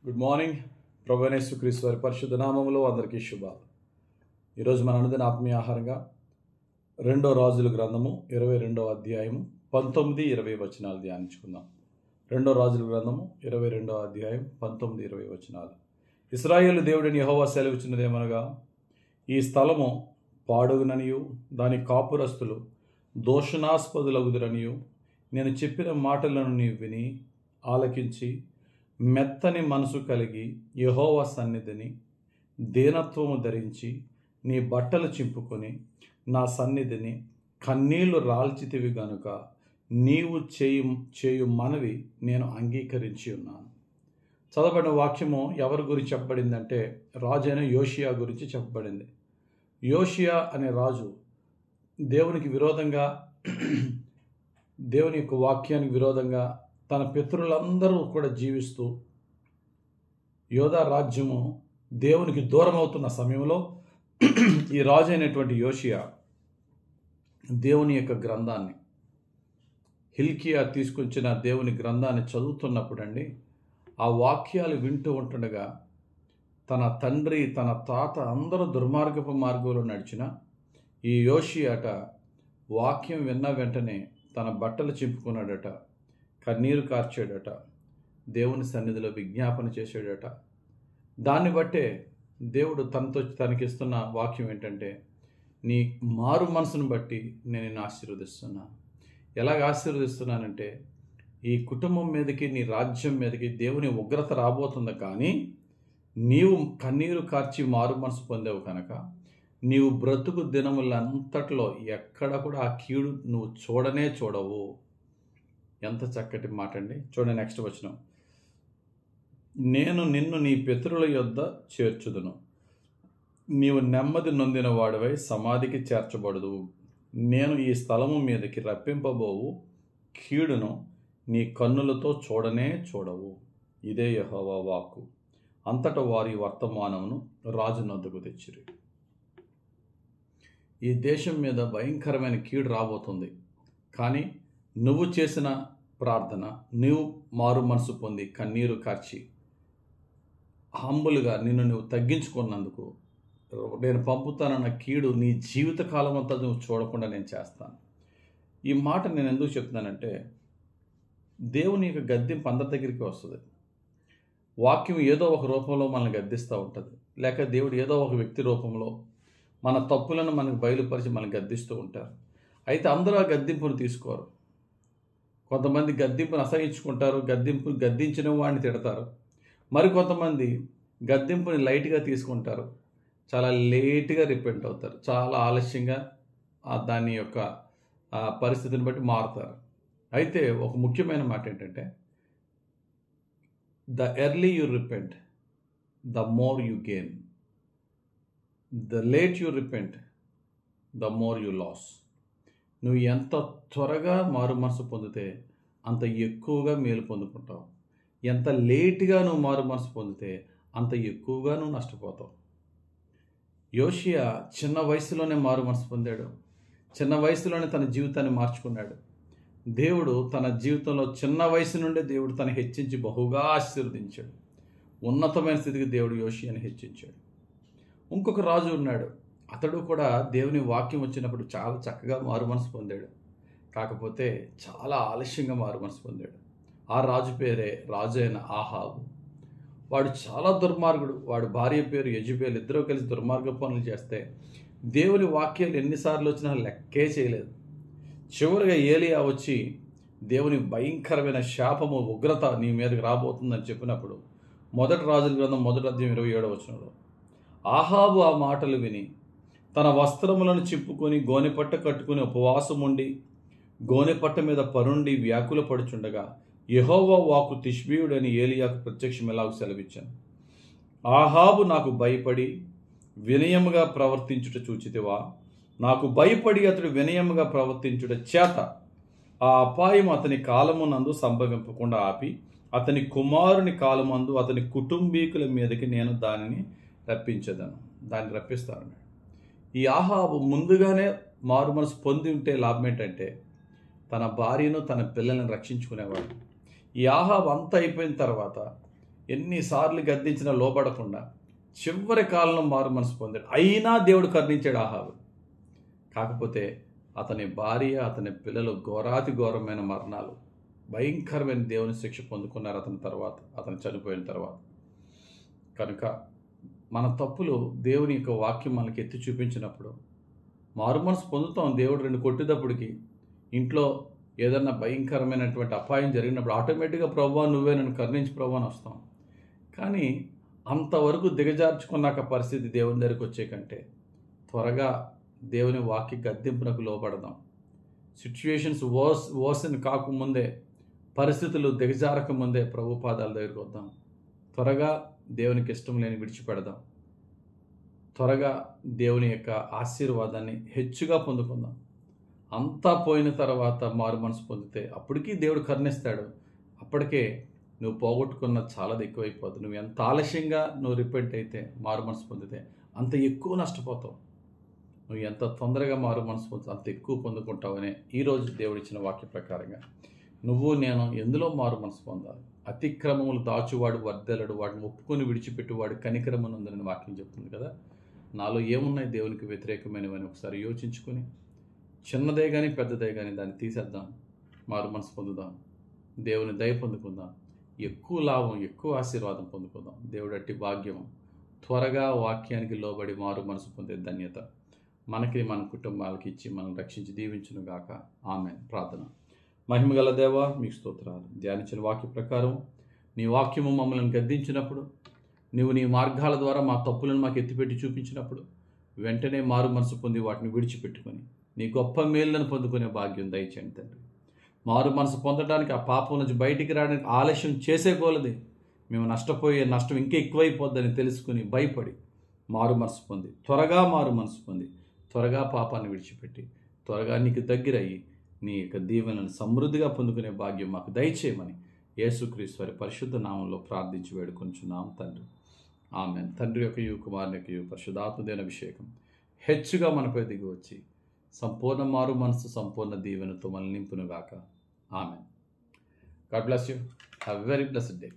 Good morning. ప్రభువైన యేసుక్రీస్తు వారి పరిశుద్ధ నామములో అందరికీ శుభాలు. ఈరోజు మన అనుదిన ఆత్మీయ ఆహారంగా 2 రాజుల గ్రంథము 22వ అధ్యాయము 19-20 వచనాలు ధ్యానించుకుందాం. 2 రాజుల గ్రంథము 22వ అధ్యాయం 19-20 వచనాలు. ఇశ్రాయేలు దేవుడైన యెహోవా సెలవిచ్చినదేమనగా, ఈ స్థలము పాడుగుననియు దాని కాపురస్తులు దోషణాస్పదులగుదురనియు నేను చెప్పిన మాటలను నీవు విని ఆలకించి మెత్తని మనసు కలిగి యెహోవా సన్నిధిని దీనత్వము ధరించి నీ బట్టలు చింపుకొని నా సన్నిధిని కన్నీళ్లు రాల్చితివి గనుక నీవు చేయు మనవి నేను అంగీకరించి ఉన్నాను. చదవబడిన వాక్యము ఎవరి గురించి చెప్పబడిందంటే రాజైన యోషియా గురించి చెప్పబడింది. యోషియా అనే రాజు దేవునికి విరోధంగా, దేవుని యొక్క వాక్యానికి విరోధంగా తన పితరులందరూ కూడా జీవిస్తూ యోధా రాజ్యము దేవునికి దూరం అవుతున్న సమయంలో ఈ రాజు అయినటువంటి యోషియా దేవుని యొక్క గ్రంథాన్ని, హిల్కియా తీసుకొచ్చిన దేవుని గ్రంథాన్ని చదువుతున్నప్పుడు అండి, ఆ వాక్యాలు వింటూ ఉంటుండగా తన తండ్రి తన తాత అందరూ దుర్మార్గపు మార్గంలో నడిచిన ఈ యోషియాట వాక్యం విన్న వెంటనే తన బట్టలు చింపుకున్నాడట, కన్నీరు కార్చాడట, దేవుని సన్నిధిలో విజ్ఞాపన చేశాడట. దాన్ని బట్టే దేవుడు తనకిస్తున్న వాక్యం ఏంటంటే, నీ మారు మనసును బట్టి నేను నిన్ను ఆశీర్వదిస్తున్నాను. ఎలాగ ఆశీర్వదిస్తున్నానంటే, ఈ కుటుంబం మీదకి, నీ రాజ్యం మీదకి దేవుని ఉగ్రత రాబోతుంది, కానీ నీవు కన్నీరు కార్చి మారు మనసు పొందావు కనుక నీవు బ్రతుకు దినములంతట్లో ఎక్కడ కూడా ఆ కీడు నువ్వు చూడనే చూడవు. ఎంత చక్కటి మాట అండి. చూడండి, నెక్స్ట్ వచనం. నేను నిన్ను నీ పితరుల యొద్ద చేర్చుదును, నీవు నెమ్మది నొందిన వాడివై సమాధికి చేర్చబడదు. నేను ఈ స్థలము మీదకి రప్పింపబోవు కీడును నీ కన్నులతో చూడనే చూడవు. ఇదే యెహోవా వాక్కు. అంతటా వారి వర్తమానమును రాజు నొద్దకు తెచ్చిరి. ఈ దేశం మీద భయంకరమైన కీడు రాబోతుంది, కానీ నువ్వు చేసిన ప్రార్థన, నువ్వు మారు మనసు పొంది కన్నీరు కార్చి హంబులుగా నిన్ను నువ్వు తగ్గించుకున్నందుకు నేను పంపుతానన్న కీడు నీ జీవితకాలం అంతా నువ్వు చూడకుండా నేను చేస్తాను. ఈ మాట నేను ఎందుకు చెప్తున్నానంటే, దేవుని యొక్క గద్దింపు అందరి దగ్గరికి వస్తుంది. వాక్యం ఏదో ఒక రూపంలో మనల్ని గద్దిస్తూ ఉంటుంది, లేక దేవుడు ఏదో ఒక వ్యక్తి రూపంలో మన తప్పులను మనకు బయలుపరిచి మనల్ని గద్దిస్తూ ఉంటారు. అయితే అందరూ ఆ గద్దింపును తీసుకోరు. కొంతమంది గద్దింపును అసహించుకుంటారు, గద్దించిన వాడిని తిడతారు. మరికొంతమంది గద్దింపుని లైట్గా తీసుకుంటారు, చాలా లేట్గా రిపెంట్ అవుతారు, చాలా ఆలస్యంగా దాని యొక్క పరిస్థితిని బట్టి మారుతారు. అయితే ఒక ముఖ్యమైన మాట ఏంటంటే, the early you repent the more you gain, the late you repent the more you lose. నువ్వు ఎంత త్వరగా మారు మనసు పొందితే అంత ఎక్కువగా మేలు పొందుకుంటావు. ఎంత లేట్గా నువ్వు మారు మనసు పొందితే అంత ఎక్కువగా నువ్వు నష్టపోతావు. యోషియా చిన్న వయసులోనే మారు మనసు పొందాడు, చిన్న వయసులోనే తన జీవితాన్ని మార్చుకున్నాడు. దేవుడు తన జీవితంలో చిన్న వయసు నుండే దేవుడు తను హెచ్చించి బహుగా ఆశీర్వదించాడు. ఉన్నతమైన స్థితికి దేవుడు యోషియాని హెచ్చించాడు. ఇంకొక రాజు ఉన్నాడు, అతడు కూడా దేవుని వాక్యం వచ్చినప్పుడు చాలా చక్కగా మారు మనసు పొందాడు, కాకపోతే చాలా ఆలస్యంగా మారు మనసు పొందాడు. ఆ రాజు పేరే రాజు అయిన ఆహాబు. వాడు చాలా దుర్మార్గుడు. వాడు భార్య పేరు యెజబెల్, ఇద్దరూ కలిసి దుర్మార్గ పనులు చేస్తే దేవుని వాక్యాలు ఎన్నిసార్లు వచ్చినా లెక్కే చేయలేదు. చివరిగా ఏలియా వచ్చి దేవుని భయంకరమైన శాపము, ఉగ్రత నీ మీదకి రాబోతుందని చెప్పినప్పుడు 1 రాజుల గ్రంథం 1వ అధ్యాయం 27వ వచనంలో ఆహాబు ఆ మాటలు విని తన వస్త్రములను చింపుకొని గోనెపట్ట కట్టుకుని ఉపవాసం ఉండి గోనెపట్ట మీద పరుండి వ్యాకుల పడుచుండగా యెహోవా వాక్కు తిష్బీయుడని ఏలియాకు ప్రత్యక్షం ఎలాగ సెలవిచ్చాను. ఆహాబు నాకు భయపడి వినయముగా ప్రవర్తించుట చూచితివా? నాకు భయపడి అతడు వినయముగా ప్రవర్తించుట చేత ఆ అపాయం అతని కాలమునందు సంభవింపకుండా ఆపి అతని కుమారుని కాలమందు అతని కుటుంబీకుల మీదకి నేను దానిని రప్పిస్తాను. ఈ ఆహాబు ముందుగానే మారు మనసు పొంది ఉంటే లాభం ఏంటంటే, తన భార్యను తన పిల్లలను రక్షించుకునేవాడు. ఈ ఆహాబు అంతా అయిపోయిన తర్వాత ఎన్నిసార్లు గద్దించినా లోబడకుండా చివరి కాలంలో మారు మనసు పొందాడు. అయినా దేవుడు కరుణించాడు ఆహాబు. కాకపోతే అతని భార్య, అతని పిల్లలు ఘోరాతి ఘోరమైన మరణాలు, భయంకరమైన దేవుని శిక్ష పొందుకున్నారు అతను చనిపోయిన తర్వాత. కనుక మన తప్పులు దేవుని యొక్క వాక్యం మనకి ఎత్తి చూపించినప్పుడు మారు మనసు పొందుతాం. దేవుడు 2 కొట్టేటప్పటికి ఇంట్లో ఏదన్నా భయంకరమైనటువంటి అపాయం జరిగినప్పుడు ఆటోమేటిక్గా ప్రభువా నువ్వే నన్ను కరుణించి ప్రభువా అని వస్తాం. కానీ అంతవరకు దిగజార్చుకున్నాక పరిస్థితి దేవుని దగ్గరికి వచ్చే కంటే త్వరగా దేవుని వాక్య గద్దింపునకు లోపడదాం. సిచ్యువేషన్స్ వర్సన్ కాకముందే, పరిస్థితులు దిగజారక ముందే ప్రభు పాదాల దగ్గరికి వద్దాం. త్వరగా దేవునికి ఇష్టం లేని విడిచిపెడదాం. త్వరగా దేవుని యొక్క ఆశీర్వాదాన్ని హెచ్చుగా పొందుకుందాం. అంతా పోయిన తర్వాత మారు మనసు పొందితే అప్పటికీ దేవుడు కరుణిస్తాడు. అప్పటికే నువ్వు పోగొట్టుకున్న చాలా ఎక్కువైపోతుంది. నువ్వు ఎంత ఆలస్యంగా నువ్వు రిపెంట్ అయితే, మారు మనసు పొందితే అంత ఎక్కువ నష్టపోతావు. నువ్వు ఎంత తొందరగా మారు మనసు పొందుతావు అంత ఎక్కువ పొందుకుంటావనే ఈరోజు దేవుడిచ్చిన వాక్య ప్రకారంగా నువ్వు నేను ఎందులో మారు మనసు పొందాలి? అతిక్రమములు దాచువాడు వర్ధలడు, వాడిని ఒప్పుకొని విడిచిపెట్టువాడు కనికరమునందని వాక్యం చెప్తుంది కదా. నాలో ఏమున్నాయి దేవునికి వ్యతిరేకమైనవని ఒకసారి యోచించుకొని, చిన్నదే కానీ పెద్దదే కానీ దాన్ని తీసేద్దాం, మారు మనసు పొందుదాం, దేవుని దయ పొందుకుందాం, ఎక్కువ లాభం, ఎక్కువ ఆశీర్వాదం పొందుకుందాం. దేవుడు అట్టి భాగ్యం త్వరగా వాక్యానికి లోబడి మారు మనసు పొందే ధన్యత మనకి, మన కుటుంబాలకి ఇచ్చి మనం రక్షించి దీవించును గాక. ఆమేన్. ప్రార్థన. మహిమగల దేవా, మీకు స్తోత్రాలు. ధ్యానించిన వాక్య ప్రకారం నీ వాక్యము మమ్మల్ని గద్దించినప్పుడు, నువ్వు నీ మార్గాల ద్వారా మా తప్పులను మాకు ఎత్తిపెట్టి చూపించినప్పుడు వెంటనే మారు మనసు పొంది వాటిని విడిచిపెట్టుకొని నీ గొప్ప మేళ్లను పొందుకునే భాగ్యం దయచేయండి తండ్రి. మారు మనసు పొందడానికి, ఆ పాపం నుంచి బయటికి రావడానికి ఆలస్యం చేసే కొలది మేము నష్టపోయే నష్టం ఇంకా ఎక్కువైపోద్దని తెలుసుకుని భయపడి మారు మనసు పొంది, త్వరగా మారు మనసు పొంది, త్వరగా పాపాన్ని విడిచిపెట్టి, త్వరగా నీకు దగ్గరయ్యి నీ యొక్క దీవెనలను సమృద్ధిగా పొందుకునే భాగ్యం మాకు దయచేయమని యేసుక్రీస్తు వారి పరిశుద్ధ నామంలో ప్రార్థించి వేడుకొంచున్నాం తండ్రి. ఆమేన్. తండ్రి యొక్క కుమారుని యొక్క పరిశుద్ధాత్మదేవుని అభిషేకం హెచ్చుగా మనపై దిగి వచ్చి సంపూర్ణ మారు మనసు, సంపూర్ణ దీవెనతో మనల్ని నింపునుగాక. Amen. God bless you. Have a very blessed day.